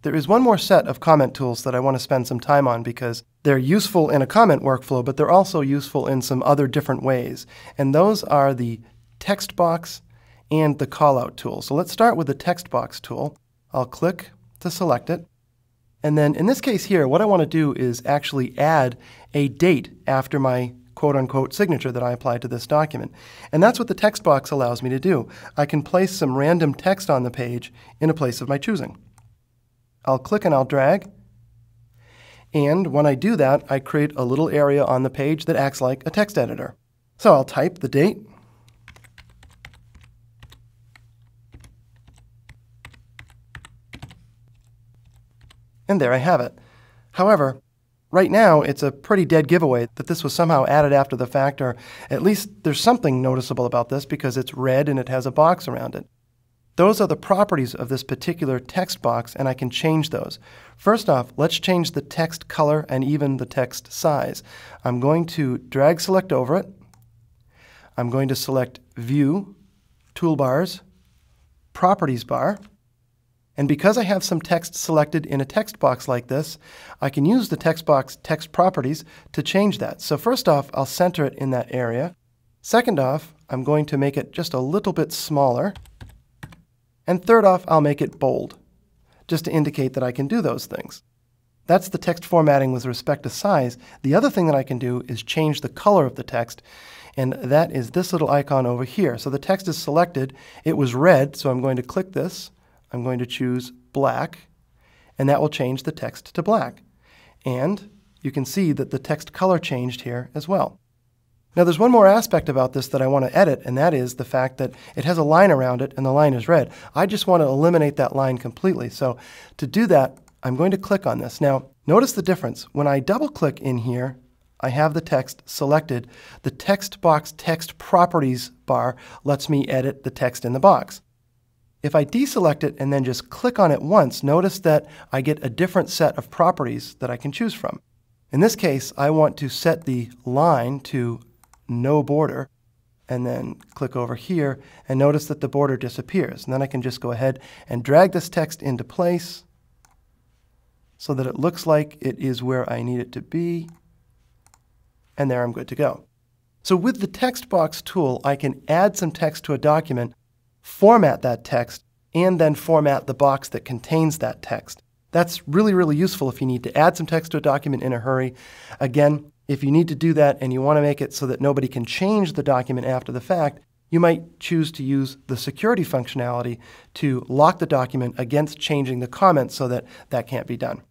There is one more set of comment tools that I want to spend some time on because they're useful in a comment workflow, but they're also useful in some other different ways. And those are the text box and the callout tool. So let's start with the text box tool. I'll click to select it. And then in this case here, what I want to do is actually add a date after my quote-unquote signature that I applied to this document. And that's what the text box allows me to do. I can place some random text on the page in a place of my choosing. I'll click and I'll drag. And when I do that, I create a little area on the page that acts like a text editor. So I'll type the date. And there I have it. However, right now it's a pretty dead giveaway that this was somehow added after the fact, or at least there's something noticeable about this because it's red and it has a box around it. Those are the properties of this particular text box, and I can change those. First off, let's change the text color and even the text size. I'm going to drag select over it. I'm going to select View, Toolbars, Properties bar. And because I have some text selected in a text box like this, I can use the text box text properties to change that. So first off, I'll center it in that area. Second off, I'm going to make it just a little bit smaller. And third off, I'll make it bold, just to indicate that I can do those things. That's the text formatting with respect to size. The other thing that I can do is change the color of the text, and that is this little icon over here. So the text is selected. It was red, so I'm going to click this. I'm going to choose black, and that will change the text to black. And you can see that the text color changed here as well. Now there's one more aspect about this that I want to edit, and that is the fact that it has a line around it and the line is red. I just want to eliminate that line completely. So to do that, I'm going to click on this. Now notice the difference. When I double click in here, I have the text selected. The text box text properties bar lets me edit the text in the box. If I deselect it and then just click on it once, notice that I get a different set of properties that I can choose from. In this case, I want to set the line to no border, and then click over here, and notice that the border disappears. And then I can just go ahead and drag this text into place so that it looks like it is where I need it to be, and there I'm good to go. So with the text box tool, I can add some text to a document, format that text, and then format the box that contains that text. That's really, really useful if you need to add some text to a document in a hurry. Again, if you need to do that and you want to make it so that nobody can change the document after the fact, you might choose to use the security functionality to lock the document against changing the comments so that that can't be done.